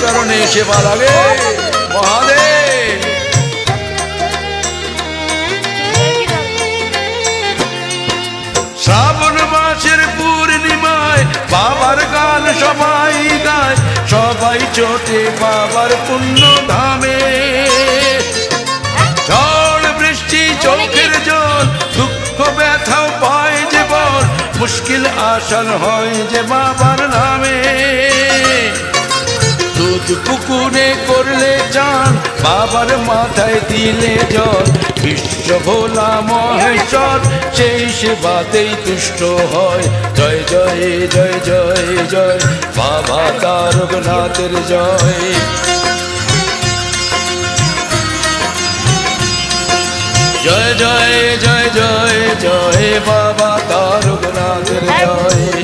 চরণে সেবা লাগে মহাদেব। শ্রাবণ মাসের পূর্ণিমায় বাবার গান সবাই গায়, সবাই চোটে বাবার পুণ্য ধামে। ঝড় বৃষ্টি চোখের জল দুঃখ ব্যথাও পায় যে বল, মুশকিল আসান হয় যে বাবার নামে। দুধ পুকুরে করলে চান, বাবার মাথায় দিলে জল, বিশ্ব ভোলা মহেশ্বর সেই সেবাতেই তুষ্ট হয়। জয় জয় জয় জয় জয় বাবা তারকনাথের জয়। জয় জয় জয় জয় জয় বাবা তারকনাথের জয়।